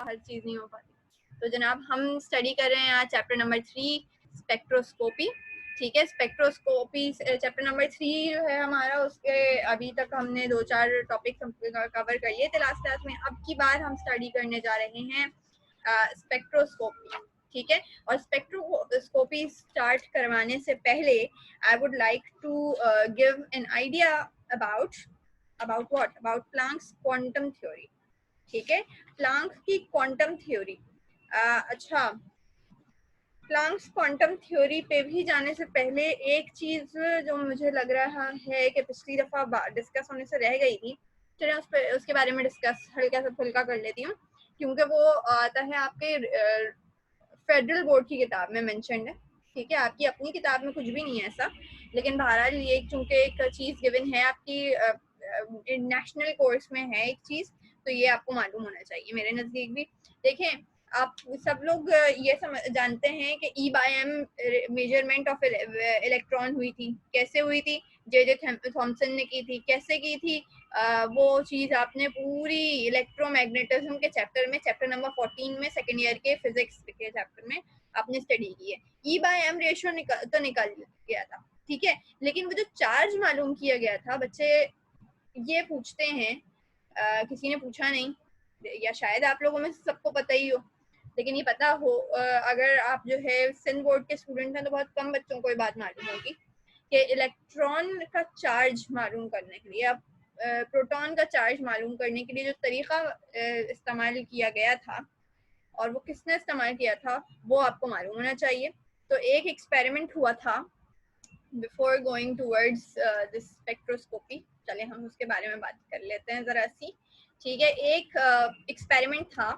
हर चीज़ नहीं हो पाती। तो जनाब हम स्टडी कर रहे हैं आज चैप्टर नंबर 3 स्पेक्ट्रोस्कोपी। ठीक है, स्पेक्ट्रोस्कोपी चैप्टर नंबर 3 जो है हमारा, उसके अभी तक हमने 2-4 टॉपिक कवर कर लिए थे लास्ट क्लास में। अब की बार हम स्टडी करने जा रहे हैं स्पेक्ट्रोस्कोपी। ठीक है, और स्पेक्ट्रोस्कोपी स्टार्ट करवाने से पहले I would like to give an idea about what? About Planck's quantum theory. ठीक है, प्लांक की क्वांटम थ्योरी। अच्छा, प्लांक्स क्वांटम थ्योरी पे भी जाने से पहले एक चीज जो मुझे लग रहा है कि पिछली दफा डिस्कस होने से रह गई थी, चलिए उसके बारे में डिस्कस हल्का सा फुल्का कर लेती हूँ, क्योंकि वो आता है आपके फेडरल बोर्ड की किताब में मेंशन्ड है। ठीक है, आपकी अपनी किताब में कुछ भी नहीं है ऐसा, लेकिन बहरहाल ये चूंकि एक चीज गिवन है आपकी नेशनल कोर्स में है एक चीज, तो ये आपको मालूम होना चाहिए मेरे नजदीक भी। देखें, आप सब लोग ये जानते हैं कि E/m मेजरमेंट ऑफ इलेक्ट्रॉन हुई थी। कैसे हुई थी? जे थॉमसन ने की थी। कैसे की थी? वो चीज आपने पूरी इलेक्ट्रोमैग्नेटिज्म के चैप्टर नंबर 14 में, सेकेंड ईयर के फिजिक्स के चैप्टर में आपने स्टडी की है। E/m रेशियो तो निकल गया था, ठीक है, लेकिन वो जो चार्ज मालूम किया गया था, बच्चे ये पूछते हैं, किसी ने पूछा नहीं, या शायद आप लोगों में सबको पता ही हो, लेकिन ये पता हो अगर आप जो है सिंध बोर्ड के स्टूडेंट हैं तो बहुत कम बच्चों को ये बात मालूम होगी कि इलेक्ट्रॉन का चार्ज मालूम करने के लिए, आप प्रोटॉन का चार्ज मालूम करने के लिए जो तरीका इस्तेमाल किया गया था और वो किसने इस्तेमाल किया था वो आपको मालूम होना चाहिए। तो एक एक्सपेरिमेंट हुआ था before going towards this spectroscopy. चले हम उसके बारे में बात कर लेते हैं जरा सी। ठीक है, एक एक्सपेरिमेंट था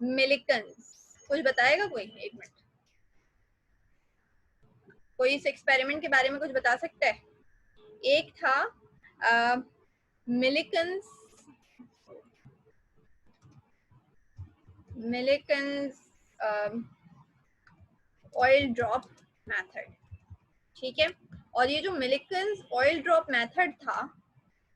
मिलिकन्स। कुछ बताएगा कोई? एक मिनट, कोई इस एक्सपेरिमेंट के बारे में कुछ बता सकता है? एक था मिलिकन्स ऑयल ड्रॉप मेथड। ठीक है, और ये जो मिलिकन्स ऑयल ड्रॉप मेथड था,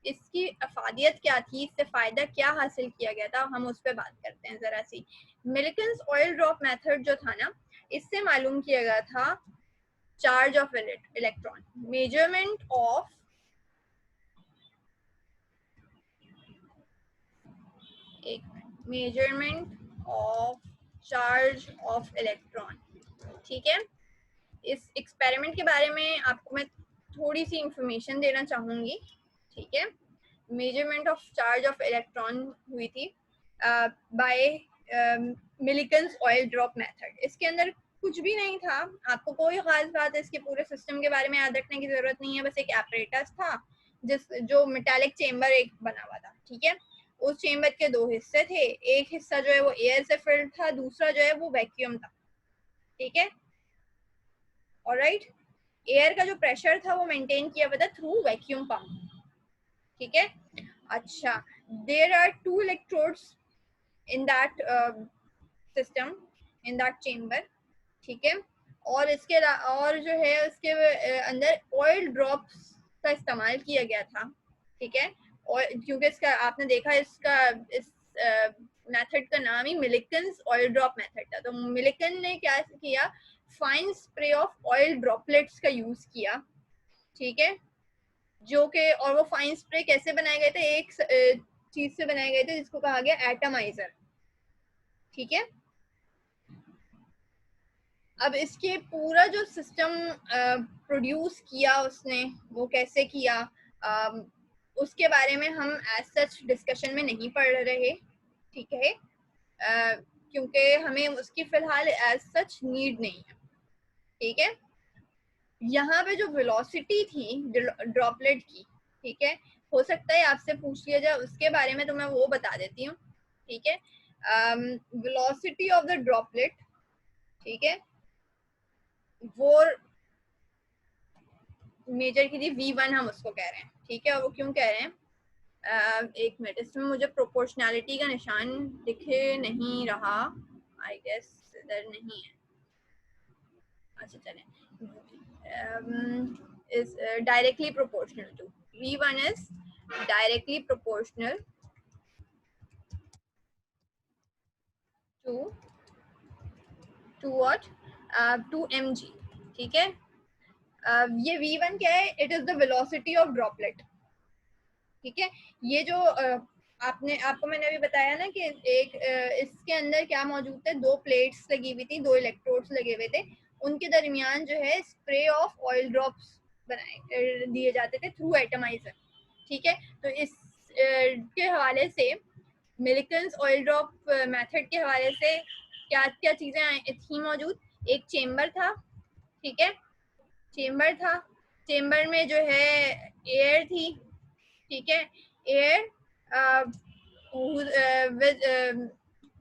इसकी अफादियत क्या थी, इससे फायदा क्या हासिल किया गया था, हम उस पर बात करते हैं जरा सी। मिलिकन्स ऑयल ड्रॉप मेथड जो था ना, इससे मालूम किया गया था charge of electron, measurement of charge of electron. ठीक है, इस एक्सपेरिमेंट के बारे में आपको मैं थोड़ी सी इंफॉर्मेशन देना चाहूंगी। ठीक है, measurement of charge of electron हुई थी by Millikan's oil drop method. इसके अंदर कुछ भी नहीं था, आपको कोई खास बात इसके पूरे सिस्टम के बारे में याद रखने की जरूरत नहीं है, बस एक एपरेटस था जो मेटालिक चेम्बर एक बना हुआ था। ठीक है, उस चेम्बर के दो हिस्से थे, एक हिस्सा जो है वो एयर से फिल्ड था, दूसरा जो है वो वैक्यूम था। ठीक है, ऑलराइट, एयर का जो प्रेशर था वो मेंटेन किया हुआ था थ्रू वैक्यूम पंप। ठीक है, अच्छा, there are 2 electrodes in that system, in that chamber. ठीक है, और इसके और जो है उसके अंदर ऑयल ड्रॉप्स का इस्तेमाल किया गया था। ठीक है, और क्योंकि इसका आपने देखा इस मेथड का नाम ही मिलिकन्स ऑयल ड्रॉप मेथड था, तो मिलिकन ने क्या किया, fine spray of oil droplets का यूज किया। ठीक है, जो कि, और वो फाइन स्प्रे कैसे बनाए गए थे, एक चीज से बनाए गए थे जिसको कहा गया एटमाइजर। ठीक है, अब इसके पूरा जो सिस्टम प्रोड्यूस किया उसने, वो कैसे किया, उसके बारे में हम एज सच डिस्कशन में नहीं पढ़ रहे। ठीक है, क्योंकि हमें उसकी फिलहाल एज सच नीड नहीं है। ठीक है, यहाँ पे जो वेलोसिटी थी ड्रॉपलेट की, ठीक है, हो सकता है आपसे पूछ लिया जाए उसके बारे में, तो मैं वो बता देती हूँ। ठीक है, वेलोसिटी ऑफ द ड्रॉपलेट, ठीक है, वो मेजर की थी V1, हम उसको कह रहे हैं। ठीक है, और वो क्यों कह रहे हैं, एक मिनट, इसमें मुझे प्रोपोर्शनैलिटी का निशान दिखे नहीं रहा, आई गेस इधर नहीं है। अच्छा चलें, is directly proportional to V1 is directly proportional to what, 2 mg, ठीक है। ये v1 क्या है, it is the velocity of droplet, ठीक है। ये जो आपको मैंने अभी बताया ना कि एक इसके अंदर क्या मौजूद थे, दो प्लेट्स लगी हुई थी, दो इलेक्ट्रोड्स लगे हुए थे, उनके दरमियान जो है स्प्रे ऑफ ऑयल ड्रॉप्स बनाए दिए जाते थे थ्रू एटमाइजर, ठीक है। तो इस के हवाले से मिलिकन्स ऑयल ड्रॉप मेथड के हवाले से क्या क्या चीजें थी मौजूद, एक चेम्बर था, ठीक है, चेम्बर था, चेम्बर में जो है एयर थी, ठीक है, air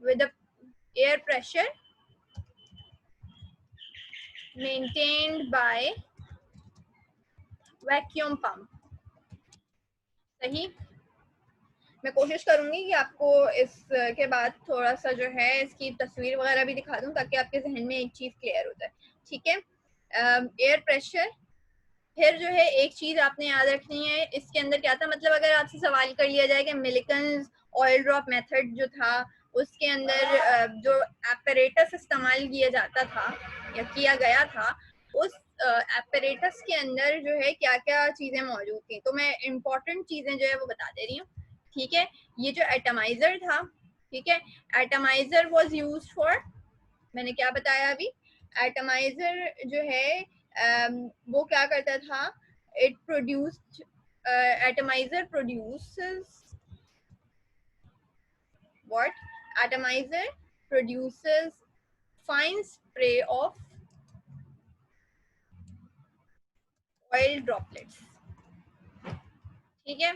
with the air pressure maintained by vacuum pump, सही। मैं कोशिश करूंगी कि आपको इसके बाद थोड़ा सा जो है इसकी तस्वीर वगैरह भी दिखा दूं ताकि आपके जहन में एक चीज क्लियर हो जाए, ठीक है। एयर प्रेशर, फिर जो है एक चीज आपने याद रखनी है, इसके अंदर क्या था, मतलब अगर आपसे सवाल कर लिया जाए कि मिलिकन्स ऑयल ड्रॉप मेथड जो था उसके अंदर जो एपरेटस इस्तेमाल किया जाता था या किया गया था, उस एपरेटस के अंदर जो है क्या क्या चीजें मौजूद थी, तो मैं इम्पोर्टेंट चीजें जो है वो बता दे रही हूँ, ठीक है। ये जो एटमाइजर था, ठीक है, एटमाइजर वाज यूज्ड फॉर, मैंने क्या बताया अभी, एटमाइजर जो है वो क्या करता था, it produced, atomizer produces what, atomizer produces fine spray of oil droplets, ठीक है,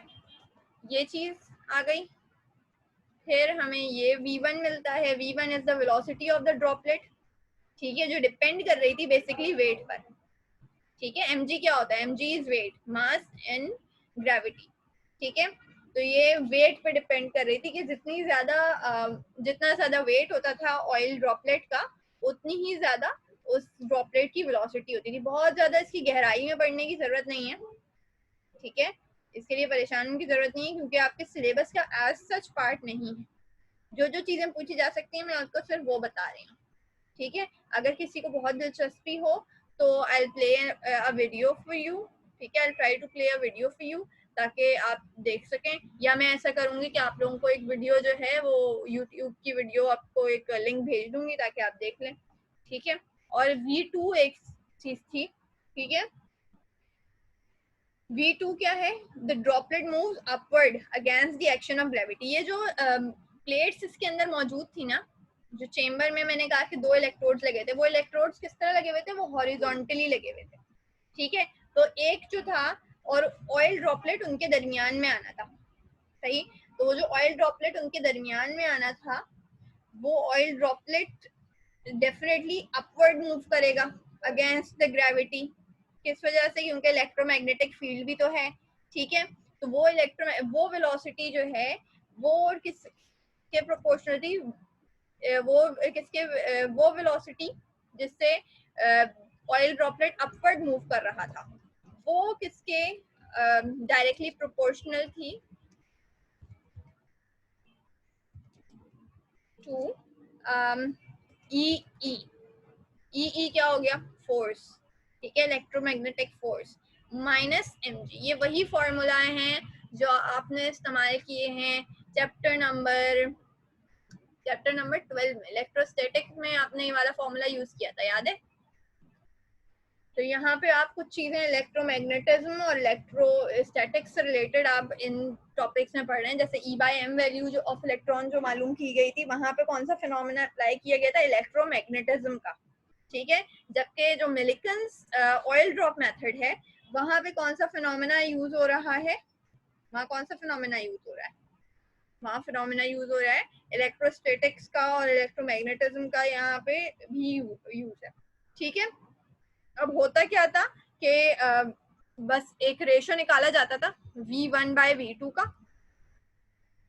ये चीज आ गई। फिर हमें ये v1 मिलता है, v1 is the velocity of the droplet, ठीक है, जो डिपेंड कर रही थी बेसिकली वेट पर, ठीक है। mg क्या होता है, mg is weight, mass and gravity, ठीक है। तो ये वेट पे डिपेंड कर रही थी कि जितना ज्यादा वेट होता था ऑयल ड्रॉपलेट का, उतनी ही ज्यादा उस ड्रॉपलेट की वेलोसिटी होती थी। बहुत ज्यादा इसकी गहराई में पढ़ने की जरूरत नहीं है, ठीक है, इसके लिए परेशान होने की जरूरत नहीं है क्योंकि आपके सिलेबस का एज सच पार्ट नहीं है। जो जो चीजें पूछी जा सकती हैं मैं आपको सिर्फ वो बता रही हूँ, ठीक है। अगर किसी को बहुत दिलचस्पी हो तो I play a video for you, ठीक है, I try to play a video for you ताकि आप देख सकें, या मैं ऐसा करूंगी कि आप लोगों को एक वीडियो जो है वो यूट्यूब की वीडियो आपको एक लिंक भेज दूंगी ताकि आप देख लें, ठीक है। और V2 एक चीज थी, ठीक है, V2 क्या है, the droplet moves upward against the action of gravity. ये जो प्लेट्स इसके अंदर मौजूद थी ना, जो चेम्बर में मैंने कहा कि दो इलेक्ट्रोड्स लगे थे, वो इलेक्ट्रोड्स किस तरह लगे हुए थे, वो हॉरिजॉन्टली लगे हुए थे, ठीक है। तो एक जो था और ऑयल ड्रॉपलेट उनके दरमियान में आना था, सही। तो वो जो ऑयल ड्रॉपलेट उनके दरमियान में आना था, वो oil droplet definitely upward move करेगा अगेंस्ट द ग्रेविटी, किस वजह से, क्योंकि इलेक्ट्रोमैग्नेटिक फील्ड भी तो है, ठीक है। तो वो वेलोसिटी जो है वो किस के प्रोपोर्शनल थी, वो वेलोसिटी जिससे ऑयल ड्रॉपलेट अपवर्ड मूव कर रहा था, वो किसके डायरेक्टली प्रोपोर्शनल थी टू ई ई ई क्या हो गया, फोर्स, ठीक है, इलेक्ट्रोमैग्नेटिक फोर्स माइनस mg। ये वही फॉर्मूलाएं हैं जो आपने इस्तेमाल किए हैं चैप्टर नंबर 12 में, इलेक्ट्रोस्टैटिक्स में आपने ये वाला फॉर्मूला यूज किया था, याद है। तो यहाँ पे आप कुछ चीजें इलेक्ट्रोमैग्नेटिज्म और इलेक्ट्रोस्टैटिक्स से रिलेटेड आप इन टॉपिक्स में पढ़ रहे हैं, जैसे E/m वैल्यू जो ऑफ इलेक्ट्रॉन जो मालूम की गई थी, वहां पे कौन सा फिनोमेना अप्लाई किया गया था, इलेक्ट्रोमैग्नेटिज्म का, ठीक है। जबकि जो मिलिकन्स ऑयल ड्रॉप मेथड है, वहां पे कौन सा फिनोमेना यूज हो रहा है, वहाँ कौन सा फिनोमेना यूज हो रहा है, वहाँ फिनोमेना यूज हो रहा है इलेक्ट्रोस्टैटिक्स का और इलेक्ट्रोमैग्नेटिज्म का, यहाँ पे भी यूज है, ठीक है। अब होता क्या था कि बस एक रेशो निकाला जाता था V1/V2 का,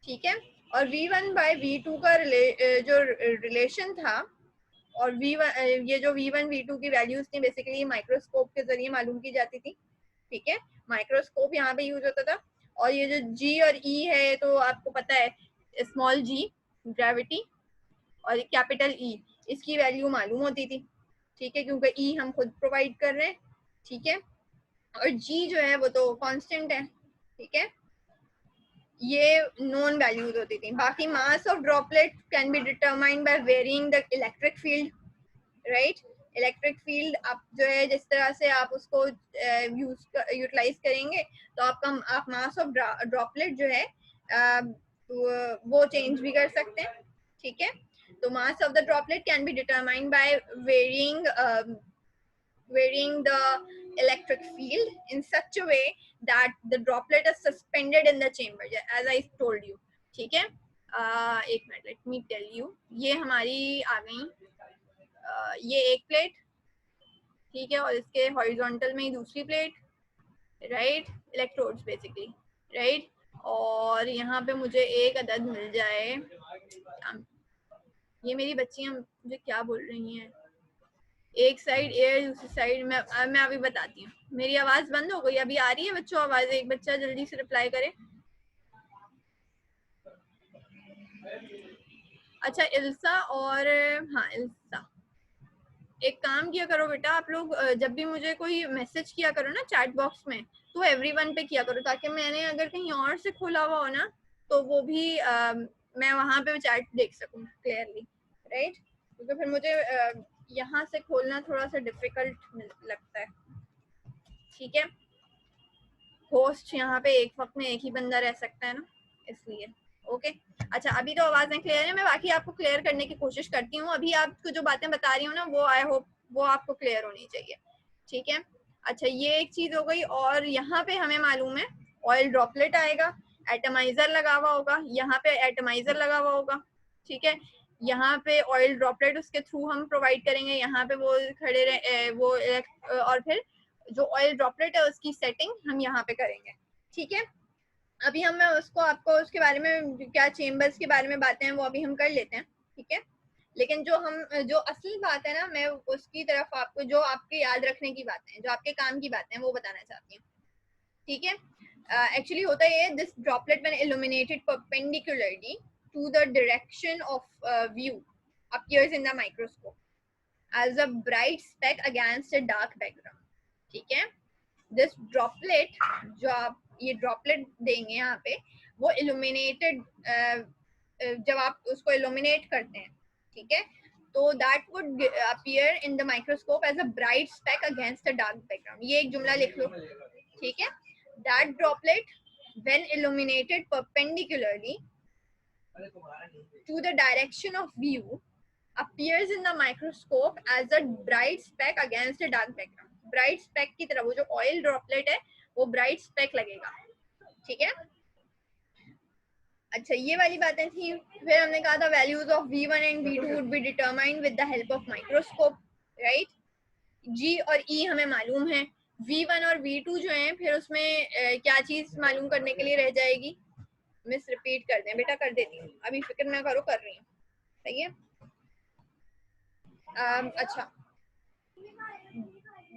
ठीक है, और V1/V2 का जो रिलेशन था, और V1 ये जो V1 V2 की वैल्यूज थी बेसिकली माइक्रोस्कोप के जरिए मालूम की जाती थी, ठीक है, माइक्रोस्कोप यहाँ पे यूज होता था। और ये जो G और E है तो आपको पता है, स्मॉल g ग्रेविटी, और कैपिटल ई इसकी वैल्यू मालूम होती थी, ठीक है, क्योंकि ई हम खुद प्रोवाइड कर रहे हैं, ठीक है, और जी जो है वो तो कांस्टेंट है, ठीक है, ये नॉन वैल्यूज होती थी। बाकी mass of droplet can be determined by varying the electric field, right. Electric field आप जो है जिस तरह से आप उसको यूटिलाइज करेंगे तो आप मास ऑफ ड्रॉपलेट जो है वो चेंज भी कर सकते हैं, ठीक है। तो mass of the droplet can be determined bye varying the electric field in such a way that the droplet is suspended in the chamber, as I told you, ठीक है। एक minute, let me tell you, ये हमारी आ गई ये एक plate, ठीक है, और इसके हॉरिजॉन्टल में ही दूसरी plate, right, electrodes basically, right. और यहाँ पे मुझे एक अदद मिल जाए, ये मेरी बच्चियाँ मुझे क्या बोल रही हैं, एक साइड एयर दूसरी साइड, मैं अभी बताती हूँ। मेरी आवाज बंद हो गई, अभी आ रही है बच्चों आवाज? एक बच्चा जल्दी से रिप्लाई करे। अच्छा इल्सा और हाँ इल्सा, एक काम किया करो बेटा आप लोग, जब भी मुझे कोई मैसेज किया करो ना चैट बॉक्स में, तो एवरीवन पे किया करो, ताकि मैंने अगर कहीं और से खोला हुआ हो ना तो वो भी मैं वहां पे चैट देख सकूं क्लियरली, राइट, क्योंकि फिर मुझे यहाँ से खोलना थोड़ा सा डिफिकल्ट लगता है, ठीक है। होस्ट यहाँ पे एक वक्त में एक ही बंदा रह सकता है ना, इसलिए ओके। अच्छा अभी तो आवाजें क्लियर है, मैं बाकी आपको क्लियर करने की कोशिश करती हूँ। अभी आपको जो बातें बता रही हूँ ना वो आई होप वो आपको क्लियर होनी चाहिए, ठीक है। अच्छा ये एक चीज हो गई, और यहाँ पे हमें मालूम है ऑयल ड्रॉपलेट आएगा, एटमाइजर लगा हुआ होगा, यहाँ पे एटमाइजर लगा हुआ होगा, ठीक है, यहाँ पे ऑयल ड्रॉपलेट उसके थ्रू हम प्रोवाइड करेंगे, यहाँ पे वो खड़े रहे वो, और फिर जो ऑयल ड्रॉपलेट है उसकी सेटिंग हम यहाँ पे करेंगे, ठीक है। अभी हम मैं उसको आपको उसके बारे में क्या चेम्बर्स के बारे में बातें हैं वो अभी हम कर लेते हैं, ठीक है। लेकिन जो असली बात है ना, मैं उसकी तरफ आपको जो आपके याद रखने की बातें हैं, जो आपके काम की बातें हैं वो बताना चाहती हूँ, ठीक है। एक्चुअली होता है this droplet when illuminated perpendicularly to the direction of view appears in the microscope as a bright speck against a dark background, ठीक है। दिस ड्रॉपलेट जो आप ये ड्रॉपलेट देंगे यहाँ पे, वो इल्यूमिनेटेड जब आप उसको इल्यूमिनेट करते हैं, ठीक है, तो that would appear in the microscope as a bright speck against a dark background. ये एक जुमला लिख लो, ठीक है। That droplet when illuminated perpendicularly to the direction of view appears in the microscope as a bright speck against a dark background। Bright speck की तरह वो जो ऑयल ड्रॉपलेट है वो ब्राइट स्पेक लगेगा, ठीक है। अच्छा ये वाली बातें थी। फिर हमने कहा था values of V1 and V2 would be determined with the help of microscope, right. G और E हमें मालूम है, V1 और V2 जो है फिर उसमें क्या चीज मालूम करने के लिए रह जाएगी, मिस रिपीट कर दें बेटा, कर देती हूँ, अभी फिक्र ना करो, कर रही हूँ, सही है। अच्छा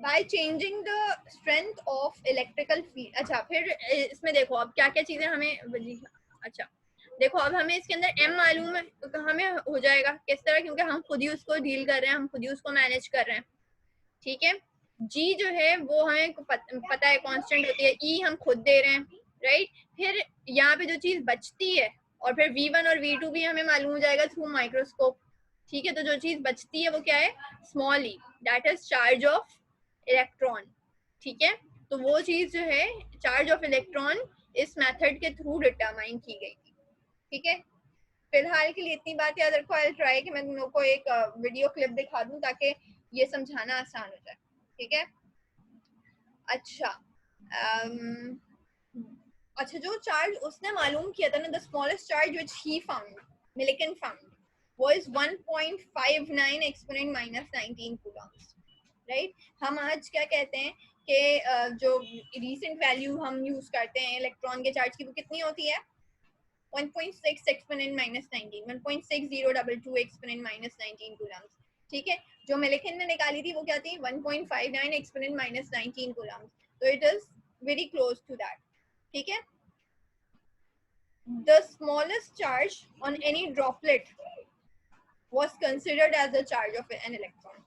by changing the strength of electrical field। अच्छा फिर इसमें देखो अब क्या क्या चीजें हमें, अच्छा देखो अब हमें इसके अंदर M मालूम है तो हमें हो जाएगा किस तरह, क्योंकि हम खुद ही उसको डील कर रहे हैं, हम खुद ही उसको मैनेज कर रहे हैं, ठीक है। G जो है वो हमें पता है कांस्टेंट होती है, E हम खुद दे रहे हैं, राइट। फिर यहाँ पे जो चीज बचती है, और फिर V1 और V2 भी हमें मालूम हो जाएगा थ्रू माइक्रोस्कोप, ठीक है। तो जो चीज बचती है वो क्या है, small E, that is charge of electron, ठीक है। तो वो चीज जो है चार्ज ऑफ इलेक्ट्रॉन इस मेथड के थ्रू डिटरमाइन की गई थी, ठीक है। फिलहाल के लिए इतनी बात याद रखो। आई ट्राई कि मैं तुम लोग को एक वीडियो क्लिप दिखा दूं ताकि ये समझाना आसान हो जाए, ठीक है। अच्छा अच्छा जो चार्ज उसने मालूम किया था ना, the smallest charge which he found, Millikan found, was 1.59 exponent minus 19 Coulomb's, right. हम आज क्या कहते हैं कि जो रिसेंट वैल्यू हम यूज करते हैं इलेक्ट्रॉन के चार्ज की वो कितनी होती है, 1.6 exponent minus 19, 1.6022 exponent minus 19 Coulomb's, ठीक है। जो मिलिकन ने निकाली थी वो क्या थी, 1.59 एक्सपोनेंट माइनस 19 कूलम्स, तो it is very close to that, ठीक है। The smallest charge on any droplet was considered as the charge of an electron.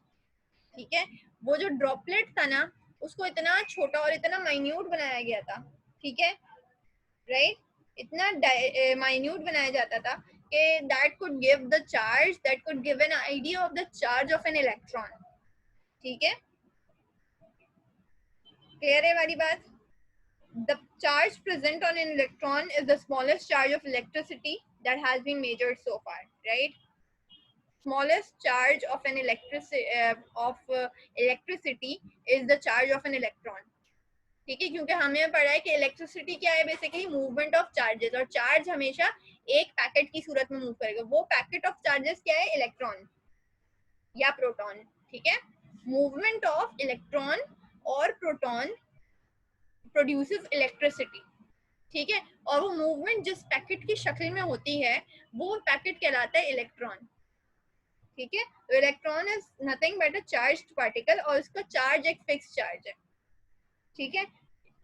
ठीक है, वो जो ड्रॉपलेट था ना उसको इतना छोटा और इतना माइन्यूट बनाया गया था, ठीक है, राइट, इतना माइन्यूट बनाया जाता था कि that could give the charge, that could give an idea of the charge of an electron. ठीक है, क्लियर है वाली बात? The charge present on an electron is the smallest charge of electricity that has been measured so far, right? Smallest charge of an electricity is the charge of an electron. ठीक है, क्योंकि हमें पढ़ा है कि इलेक्ट्रिसिटी क्या है, basically movement of charges, और चार्ज हमेशा एक पैकेट की सूरत में मूव करेगा। वो पैकेट ऑफ चार्जेस क्या है, इलेक्ट्रॉन या प्रोटॉन। ठीक है, मूवमेंट ऑफ इलेक्ट्रॉन और प्रोटॉन प्रोड्यूसेस इलेक्ट्रिसिटी। ठीक है, और वो मूवमेंट जिस पैकेट की शक्ल में होती है वो पैकेट कहलाता है इलेक्ट्रॉन। ठीक है, तो electron is nothing but a charged particle और उसका चार्ज एक फिक्स चार्ज है। ठीक है,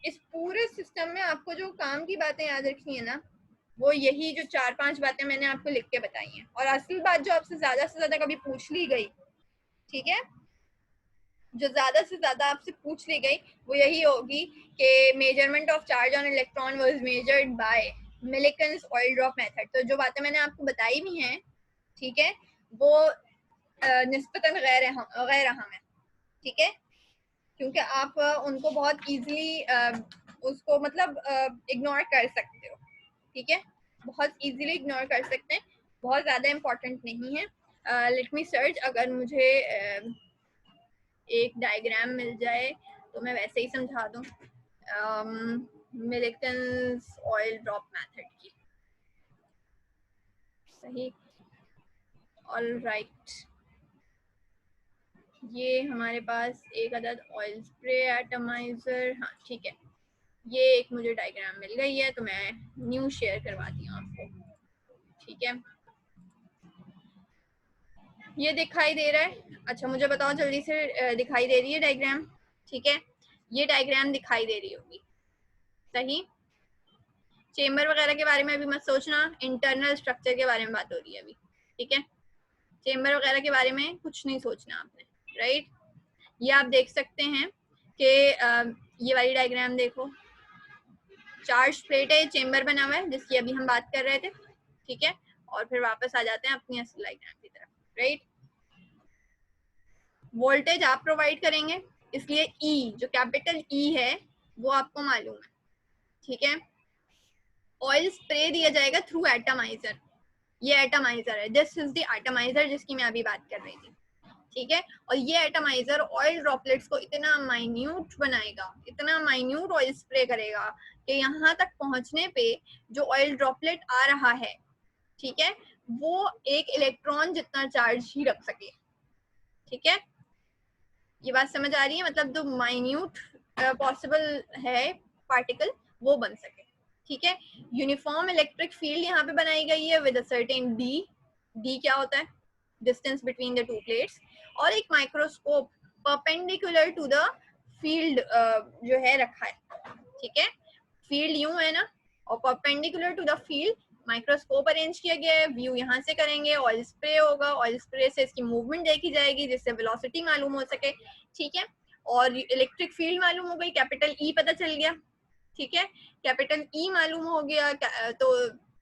इस पूरे सिस्टम में आपको जो काम की बातें याद रखनी है ना, वो यही जो 4-5 बातें मैंने आपको लिख के बताई हैं। और असली बात जो आपसे ज्यादा से ज्यादा कभी पूछ ली गई, ठीक है, जो ज्यादा से ज्यादा आपसे पूछ ली गई वो यही होगी कि measurement of charge on electron was measured by Millikan's oil drop method. तो जो बातें मैंने आपको बताई भी हैं, ठीक है, वो निस्बतन गैर अहम है। ठीक है, क्योंकि आप उनको बहुत इजीली उसको मतलब इग्नोर कर सकते हो। ठीक है, बहुत इजीली इग्नोर कर सकते हैं, बहुत ज़्यादा इम्पोर्टेंट नहीं है। लेट मी सर्च, अगर मुझे एक डायग्राम मिल जाए तो मैं वैसे ही समझा दूँ मिलिकन्स ऑयल ड्रॉप मेथड की। सही, ऑल राइट, ये हमारे पास एक अदद ऑयल स्प्रे एटमाइजर, हाँ ठीक है, ये एक मुझे डायग्राम मिल गई है तो मैं न्यू शेयर करवाती हूँ आपको। ठीक है, ये दिखाई दे रहा है? अच्छा मुझे बताओ जल्दी से, दिखाई दे रही है डायग्राम? ठीक है, ये डायग्राम दिखाई दे रही होगी, सही। चेम्बर वगैरह के बारे में अभी मत सोचना, इंटरनल स्ट्रक्चर के बारे में बात हो रही है अभी। ठीक है, चेम्बर वगैरह के बारे में कुछ नहीं सोचना आपने, राइट। ये आप देख सकते हैं कि ये वाली डायग्राम देखो, चार्ज प्लेट है, चेम्बर बना हुआ है जिसकी अभी हम बात कर रहे थे। ठीक है, और फिर वापस आ जाते हैं अपनी असल डायग्राम की तरफ, राइट। वोल्टेज आप प्रोवाइड करेंगे, इसलिए E जो कैपिटल E है वो आपको मालूम है। ठीक है, ऑयल स्प्रे दिया जाएगा थ्रू एटमाइजर, ये एटमाइजर है, दिस इज द एटमाइजर जिसकी मैं अभी बात कर रही थी। ठीक है, और ये एटमाइजर ऑयल ड्रॉपलेट्स को इतना माइन्यूट बनाएगा, इतना माइन्यूट ऑयल स्प्रे करेगा कि यहाँ तक पहुंचने पे जो ऑयल ड्रॉपलेट आ रहा है, ठीक है, वो एक इलेक्ट्रॉन जितना चार्ज ही रख सके। ठीक है, ये बात समझ आ रही है? मतलब जो माइन्यूट पॉसिबल है पार्टिकल वो बन सके। ठीक है, यूनिफॉर्म इलेक्ट्रिक फील्ड यहाँ पे बनाई गई है with a certain D. D क्या होता है? Distance between the two plates. और एक microscope perpendicular to the field जो है रखा है। ठीक है, फील्ड यूं है ना, और perpendicular to the field microscope arrange किया गया है। व्यू यहाँ से करेंगे, ऑयल स्प्रे होगा, ऑयल स्प्रे से इसकी मूवमेंट देखी जाएगी जिससे वेलोसिटी मालूम हो सके। ठीक है, और इलेक्ट्रिक फील्ड मालूम हो गई, कैपिटल ई पता चल गया। ठीक है, कैपिटल ई मालूम हो गया तो,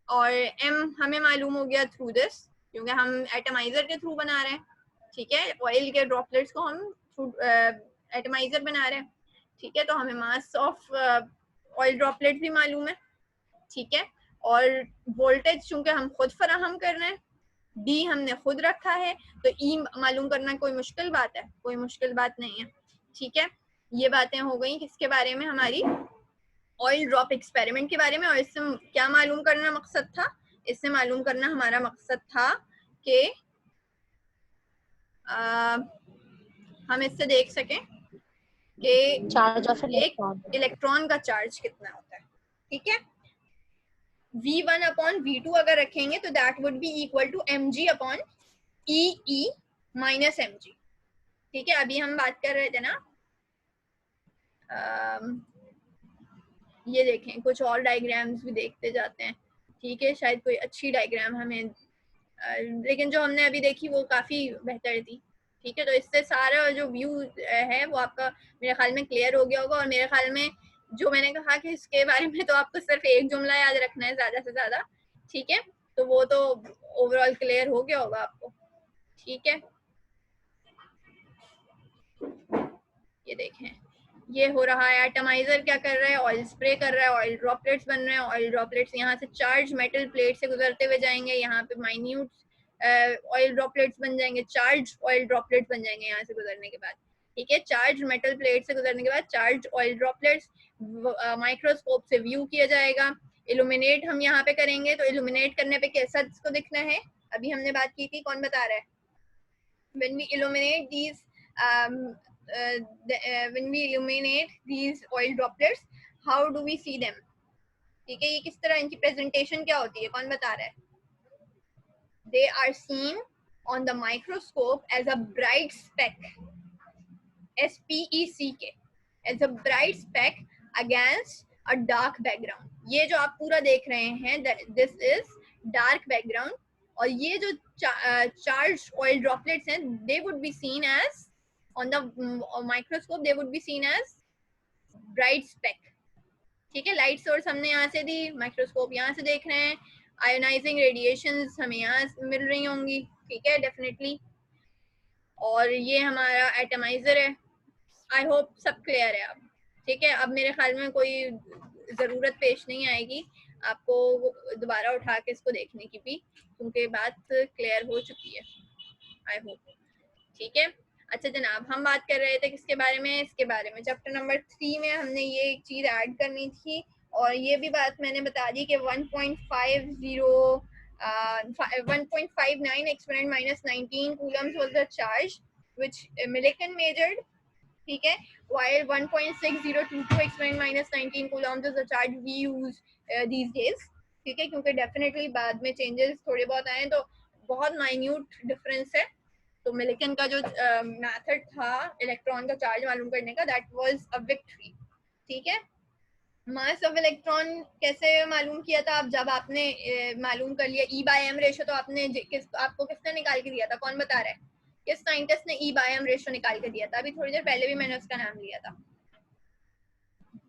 और एम हमें मालूम हो गया थ्रू दिस, क्योंकि हम एटमाइजर के थ्रू बना रहे हैं। ठीक है, ऑयल के ड्रॉपलेट्स को हम थ्रू एटमाइजर बना रहे हैं। ठीक है, तो हमें मास ऑफ ऑयल ड्रॉपलेट भी मालूम है। ठीक है, और वोल्टेज चूंकि हम खुद फराहम कर रहे हैं, डी हमने खुद रखा है, तो ई मालूम करना कोई मुश्किल बात है? कोई मुश्किल बात नहीं है। ठीक है, ये बातें हो गई किसके बारे में? हमारी ऑयल ड्रॉप एक्सपेरिमेंट के बारे में। और इससे क्या मालूम करना मकसद था? इससे मालूम करना हमारा मकसद था कि हम इससे देख सकें कि चार्ज ऑफ एक इलेक्ट्रॉन का चार्ज कितना होता है। ठीक है, V1 अपॉन V2 अगर रखेंगे तो that would be equal to mg upon EE minus mg। ठीक है, अभी हम बात कर रहे थे ना, ये देखें कुछ और डायग्राम्स भी देखते जाते हैं। ठीक है, शायद कोई अच्छी डायग्राम हमें लेकिन जो हमने अभी देखी वो काफ़ी बेहतर थी। ठीक है, तो इससे सारा जो व्यू है वो आपका मेरे ख्याल में क्लियर हो गया होगा। और मेरे ख्याल में जो मैंने कहा कि इसके बारे में तो आपको सिर्फ एक जुमला याद रखना है ज़्यादा से ज़्यादा। ठीक है, तो वो तो ओवरऑल क्लियर हो गया होगा आपको। ठीक है, ये देखें, ये हो रहा है। एटमाइजर क्या कर रहा है, ऑयल स्प्रे कर रहा है, ऑयल ड्रॉपलेट्स बन रहे हैं। ऑयल ड्रॉपलेट्स यहाँ से चार्ज मेटल प्लेट से गुजरते हुए जाएंगे, यहाँ पे माइन्यूट ऑयल ड्रॉपलेट्स बन जाएंगे, चार्ज ऑयल ड्रॉपलेट्स बन जाएंगे यहाँ से गुजरने के बाद। ठीक है, चार्ज मेटल प्लेट से गुजरने के बाद चार्ज ऑयल ड्रॉपलेट्स माइक्रोस्कोप से व्यू किया जाएगा। इल्यूमिनेट हम यहाँ पे करेंगे, तो इल्यूमिनेट करने पे कैसा इसको दिखना है, अभी हमने बात की थी, कौन बता रहा है? when we illuminate these when we illuminate these oil droplets, how do we see them? ठीक है, ये किस तरह इनकी प्रेजेंटेशन क्या होती है, कौन बता रहा है? They are seen on the microscope as a bright speck, SPECK, as a bright speck against a dark background. ये जो आप पूरा देख रहे हैं, this is dark background. और ये जो charged oil droplets हैं, they would be seen as on the microscope, they would be seen as bright speck. ठीक है, लाइट सोर्स हमने यहाँ से दी, माइक्रोस्कोप यहाँ से देख रहे हैं, आयोनाइजिंग रेडिएशंस हमें यहाँ मिल रही होंगी। ठीक है, डेफिनेटली। और ये हमारा एटमाइजर है। आई होप सब क्लियर है अब। ठीक है, अब मेरे ख्याल में कोई ज़रूरत पेश नहीं आएगी आपको दोबारा उठा के इसको देखने की भी, क्योंकि बात क्लियर हो चुकी है, आई होप। ठीक है, अच्छा जनाब, हम बात कर रहे थे किसके बारे में? इसके बारे में चैप्टर नंबर 3 में हमने ये एक चीज़ ऐड करनी थी, और ये भी बात मैंने बता दी कि 1.59 exponent minus 19 Coulomb's was the charge which Millikan measured. ठीक है, while 1.6022 exponent minus 19 coulombs is the charge we use these days. ठीक है, क्योंकि डेफिनेटली बाद में चेंजेस थोड़े बहुत आए, तो बहुत माइन्यूट डिफरेंस है। तो मिलिकन का जो मेथड था इलेक्ट्रॉन का चार्ज मालूम करने का, दैट वाज अ विक्ट्री। ठीक है, मास ऑफ इलेक्ट्रॉन कैसे मालूम किया था? अब जब आपने मालूम कर लिया E/m रेशो, तो आपने आपको किसने निकाल के दिया था, कौन बता रहा है? किस साइंटिस्ट ने E/m रेशो निकाल के दिया था? अभी थोड़ी देर पहले भी मैंने उसका नाम लिया था।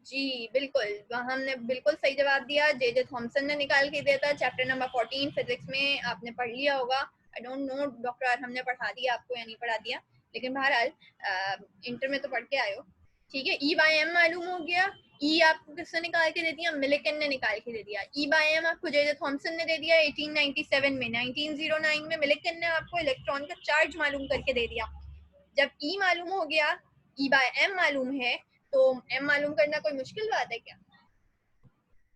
जी बिल्कुल, हमने बिल्कुल सही जवाब दिया, जे थॉमसन ने निकाल के दिया था। चैप्टर नंबर 14 फिजिक्स में आपने पढ़ लिया होगा। आई डोंट नो डॉक्टर हमने पढ़ा दिया आपको या नहीं पढ़ा दिया, लेकिन बहरहाल इंटर में तो पढ़ के आए हो। ठीक है, E/m मालूम हो गया। ई आपको किसने निकाल के दे दिया? मिलिकन ने निकाल के दे दिया। E/m आपको जे थॉमसन ने दे दिया 1897 में। 1909 में मिलिकन ने आपको इलेक्ट्रॉन का चार्ज मालूम करके दे दिया। जब E मालूम हो गया, E/m मालूम है, तो m मालूम करना कोई मुश्किल बात है क्या?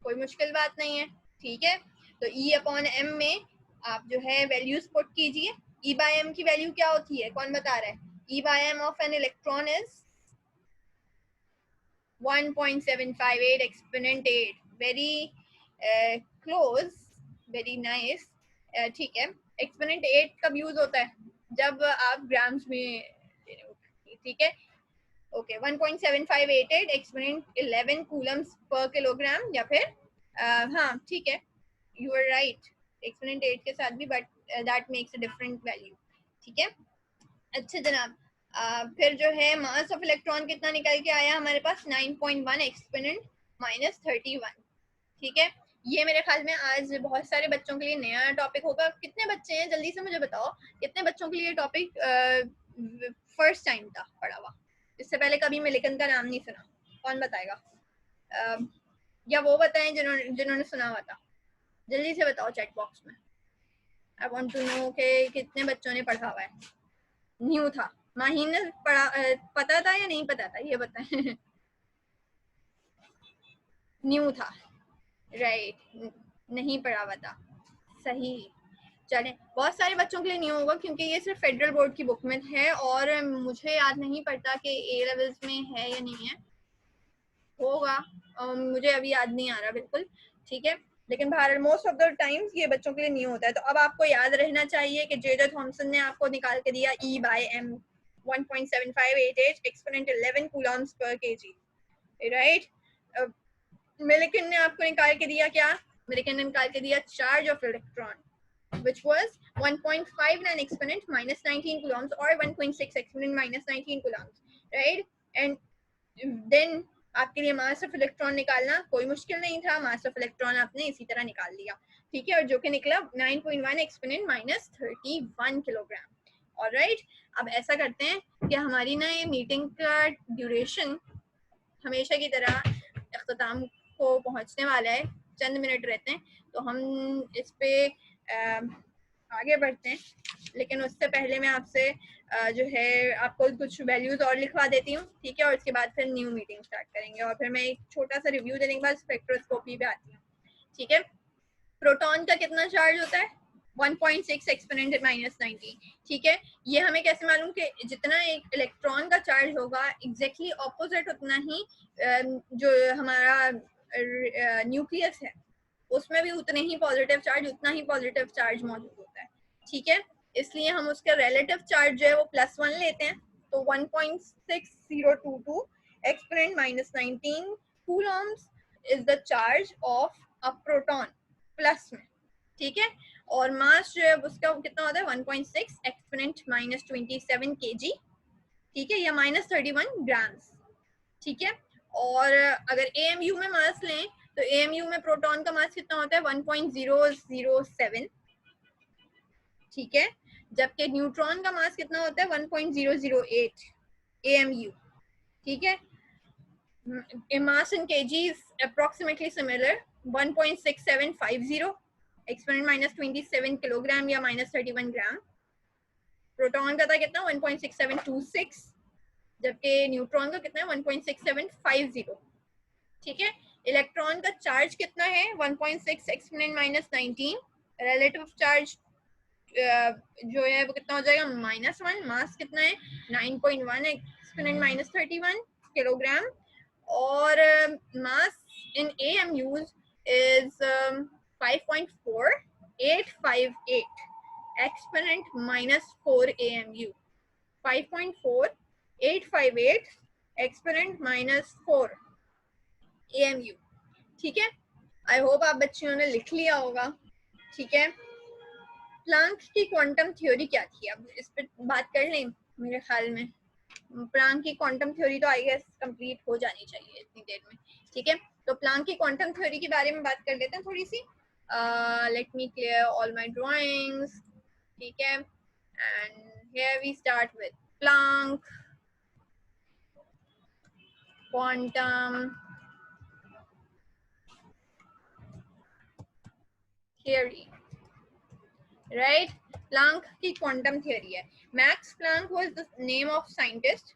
कोई मुश्किल बात नहीं है। ठीक है, तो E/m में आप जो है वैल्यूज पुट कीजिए। E/m की वैल्यू क्या होती है, कौन बता रहा है? E/m of an electron is 1.758 exponent 8। Very close, very nice. ठीक है, एक्सपोनेंट 8 कब यूज होता है? जब आप ग्राम्स में। ठीक है, ओके, 1.7588 एक्सपोनेंट 11 कूलम्स पर किलोग्राम, या फिर हाँ ठीक है, यू आर राइट, एक्सपोनेंट 8 के साथ भी, but that makes a different value. ठीक है, अच्छा जनाब, फिर जो है मास ऑफ इलेक्ट्रॉन कितना निकल के आया हमारे पास? 9.1 एक्सपोनेंट माइनस 31। ठीक है, ये मेरे ख्याल में आज बहुत सारे बच्चों के लिए नया टॉपिक होगा। कितने बच्चे हैं, जल्दी से मुझे बताओ, कितने बच्चों के लिए टॉपिक फर्स्ट टाइम था पढ़ा हुआ? इससे पहले कभी मिलिकन का नाम नहीं सुना? कौन बताएगा? या वो बताएं जिन्होंने सुना हुआ था, जल्दी से बताओ चैट बॉक्स में। आई वांट टू नो कि कितने बच्चों ने पढ़ा हुआ है। न्यू था, माहीन ने पढ़ा, पता था या नहीं पता था, ये बताएं। न्यू था, राइट, नहीं पढ़ा हुआ था, सही। चलें, बहुत सारे बच्चों के लिए न्यू होगा, क्योंकि ये सिर्फ फेडरल बोर्ड की बुक में है, और मुझे याद नहीं पड़ता कि ए लेवल्स में है या नहीं है। होगा, मुझे अभी याद नहीं आ रहा बिल्कुल। ठीक है, लेकिन बहरहाल मोस्ट ऑफ द टाइम्स ये बच्चों के लिए न्यू होता है। तो अब आपको याद रहना चाहिए कि जे थॉमसन ने आपको निकाल के दिया E/m 1.7588 एक्सपोनेंट 11 कूलम्स पर केजी, राइट। मिलिकन ने आपको निकाल के दिया क्या? मिलिकन ने निकाल के दिया charge of electron which was 1.59 exponent minus 19 coulombs or 1.6 exponent minus 19 coulombs, right? And then आपके लिए मास ऑफ इलेक्ट्रॉन निकालना कोई मुश्किल नहीं था, मास ऑफ इलेक्ट्रॉन आपने इसी तरह निकाल लिया, ठीक है, और जो कि निकला 9.1 एक्सपोनेंट माइनस 31 किलोग्राम। ऑलराइट, अब ऐसा करते हैं कि हमारी ना ये मीटिंग का ड्यूरेशन हमेशा की तरह अख्ताम को पहुंचने वाला है, चंद मिनट रहते हैं, तो हम इस पे आगे बढ़ते हैं। लेकिन उससे पहले मैं आपसे जो है आपको कुछ वैल्यूज और लिखवा देती हूँ, ठीक है, और उसके बाद फिर न्यू मीटिंग स्टार्ट करेंगे और फिर मैं एक छोटा सा रिव्यू देने के बाद स्पेक्ट्रोस्कोपी पे आती हूँ, ठीक है। प्रोटॉन का कितना चार्ज होता है? 1.6 एक्सपोनेंट माइनस 19, ठीक है। ये हमें कैसे मालूम कि जितना एक इलेक्ट्रॉन का चार्ज होगा एग्जैक्टली ऑपोजिट उतना ही जो हमारा न्यूक्लियस है उसमें भी उतने ही पॉजिटिव चार्ज, उतना ही पॉजिटिव चार्ज मौजूद होता है, ठीक है। इसलिए हम उसका रिलेटिव चार्ज जो है वो +1 लेते हैं, तो 1.6022 exponent minus 19 Coulomb's is the charge of a proton plus में, ठीक है। और मास जो है उसका कितना होता है 1.6 एक्सपोनेंट माइनस 27 kg, ठीक है, या माइनस 31 ग्राम्स, ठीक है। और अगर AMU में मास लें तो AMU में प्रोटॉन का मास कितना होता है 1.007, ठीक है, जबकि न्यूट्रॉन का मास कितना होता है 1.008 AMU, ठीक है। मास इन kgs approximately similar 1.6750 exponent minus 27 kilogram या माइनस 31 ग्राम। प्रोटॉन का था कितना 1.6726, जबकि न्यूट्रॉन का कितना है 1.6750, ठीक है। इलेक्ट्रॉन का चार्ज कितना है 1.6 एक्सपोनेंट माइनस 19, रिलेटिव चार्ज जो है वो कितना हो जाएगा -1, मास कितना है 9.1 एक्सपोनेंट माइनस 31 किलोग्राम, और मास इन AMUs is 5.4858 exponent minus 4 AMU, 5.4858 exponent minus 4 AMU, ठीक है। आई होप आप बच्चियों ने लिख लिया होगा, ठीक है। प्लांक की क्वांटम थ्योरी क्या थी, अब इस पर बात कर लें। मेरे ख्याल में प्लांक की क्वांटम थ्योरी तो आई गेस कंप्लीट हो जानी चाहिए इतनी देर में, ठीक है। तो प्लांक की क्वांटम थ्योरी के बारे में बात कर लेते हैं थोड़ी सी। Let me clear all my drawings, ठीक है, and here we start with Planck quantum theory, right. Planck की क्वांटम थ्योरी है। Max Planck was the name of scientist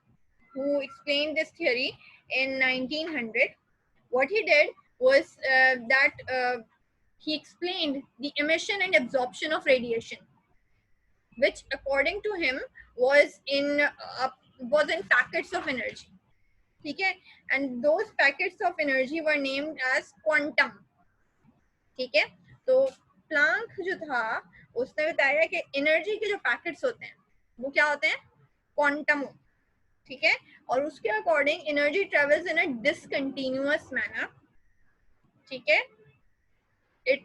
who explained this theory in 1900. What he did was that he explained the emission and absorption of radiation, which according to him was in packets of energy, ठीक है, and those packets of energy were named as quantum, ठीक है। तो Planck जो था उसने बताया कि एनर्जी के जो पैकेट्स होते हैं वो क्या होते हैं क्वांटम, ठीक है, और उसके according energy travels in a discontinuous manner, ठीक है, it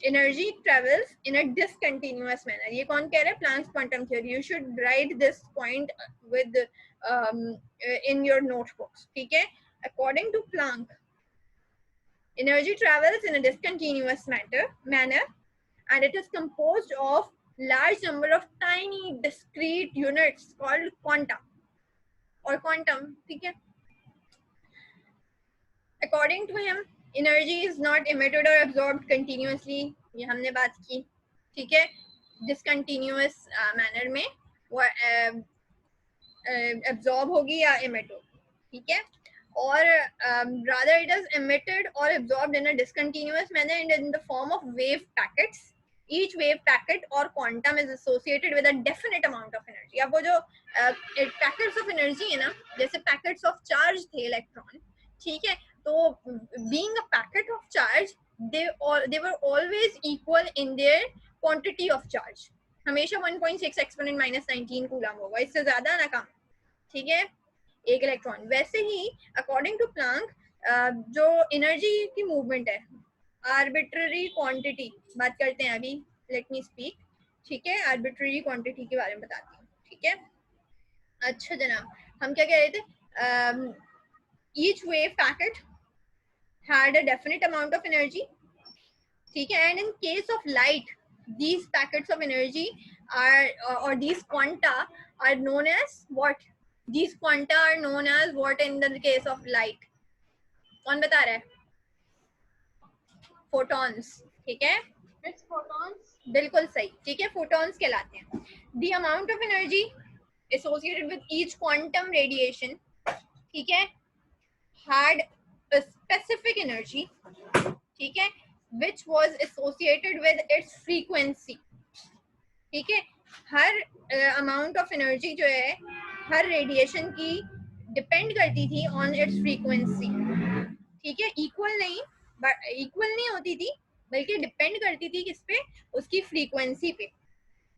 energy travels in a discontinuous manner. ये कौन कह रहा है? Planck's quantum theory. You should write this point within your notebooks, ठीक है। According to Planck, energy travels in a discontinuous manner and it is composed of large number of tiny discrete units called quanta or quantum, ठीक है। According to him, energy is not emitted or absorbed continuously, ये हमने बात की, ठीक है। discontinuous manner में वो absorb होगी या emit होगी, ठीक है। or rather it is emitted or absorbed in a discontinuous manner and in the form of wave packets. Each wave packet or quantum is associated with a definite amount of energy. अब वो जो packets of energy है ना, जैसे packets of charge थे electron, ठीक है, तो being a packet of charge, they were always equal in their quantity of charge. हमेशा 1.6 एक्सपोनेंट माइनस 19 कूलम होगा, इससे ज्यादा ना कम, ठीक है, एक इलेक्ट्रॉन। वैसे ही अकॉर्डिंग टू प्लांक जो एनर्जी की मूवमेंट है, आर्बिट्ररी क्वांटिटी बात करते हैं अभी, लेट मी स्पीक, ठीक है, आर्बिट्रेरी क्वांटिटी के बारे में बताती हूँ। ठीक है, अच्छा जनाब, हम क्या कह रहे थे? Each wave packet had a definite amount of energy, ठीक है, and in case of light these packets of energy are or these quanta are known as what? These quanta are known as what in the case of light? कौन बता रहा है? photons, ठीक है, photons, बिल्कुल सही, ठीक है, photons कहलाते हैं। the amount of energy associated with each quantum radiation, ठीक है, had a specific energy, ठीक है, which was associated with its frequency, ठीक है, हर अमाउंट ऑफ एनर्जी जो है हर रेडिएशन की डिपेंड करती थी ऑन इट्स फ्रीक्वेंसी, ठीक है, इक्वल नहीं होती थी, बल्कि डिपेंड करती थी किस पे? उसकी फ्रीक्वेंसी पे।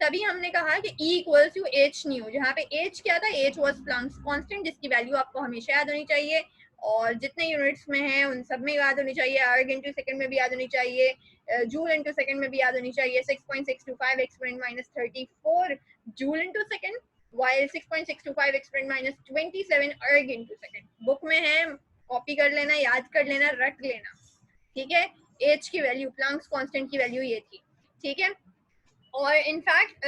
तभी हमने कहा कि E equals to H nu, जहाँ पे एच क्या था? एच वॉज प्लैंक्स कांस्टेंट, जिसकी वैल्यू आपको हमेशा याद होनी चाहिए, और जितने यूनिट्स में है उन सब में याद होनी चाहिए, अर्ग इंटू सेकंड में भी याद होनी चाहिए, जूल इंटू सेकंड में भी याद होनी चाहिए। 6.625 exponent minus 34 joule into second, while 6.625 exponent minus 27 अर्ग इंटू सेकंड। बुक में है, कॉपी कर लेना, याद कर लेना, रट लेना, ठीक है। एच की वैल्यू, प्लैंक्स कांस्टेंट की वैल्यू ये थी, ठीक है। और इनफैक्ट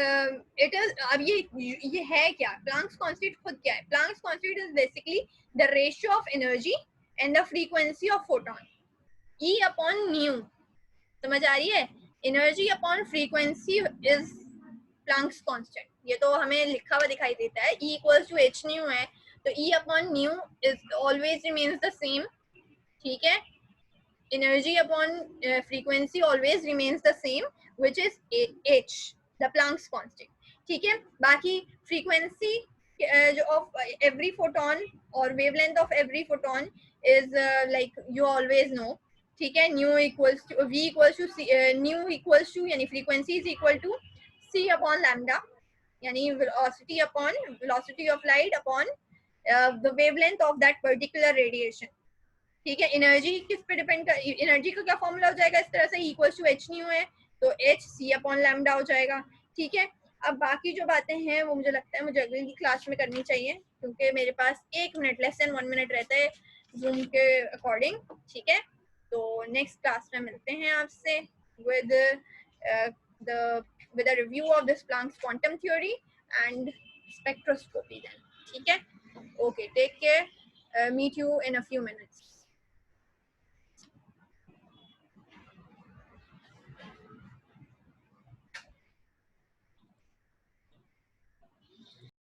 इट इज, अब ये है क्या? प्लैंक्स कांस्टेंट खुद क्या है? Planck's constant is basically the ratio of energy and the frequency of photon, E upon nu, समझ आ रही है? Energy upon frequency is Planck's constant. ये तो हमें लिखा हुआ दिखाई देता है, E equals to H nu है, तो E upon nu is always remains the same, ठीक है। energy upon frequency always remains the same, which is h, the Planck's constant, ठीक है। बाकी frequency of every photon or wavelength of every photon is like you always know, ठीक है। nu equals to v equals to c, nu equals to यानी frequency is equal to c upon lambda, यानी velocity of light upon the wavelength of that particular radiation, ठीक है। Energy किस पे depend कर, energy का क्या फॉर्मूला हो जाएगा? इस तरह से इक्वल्स टू एच न्यू है, तो एच सी अपॉन लैम्डा हो जाएगा, ठीक है। अब बाकी जो बातें हैं वो मुझे लगता है मुझे अगली क्लास में करनी चाहिए, क्योंकि मेरे पास 1 मिनट, लेस देन 1 मिनट रहता है जूम के अकॉर्डिंग, ठीक है। तो नेक्स्ट क्लास में मिलते हैं आपसे with the with a review of this Planck's quantum theory and spectroscopy then, ठीक है। Okay, take care, meet you in a few minutes.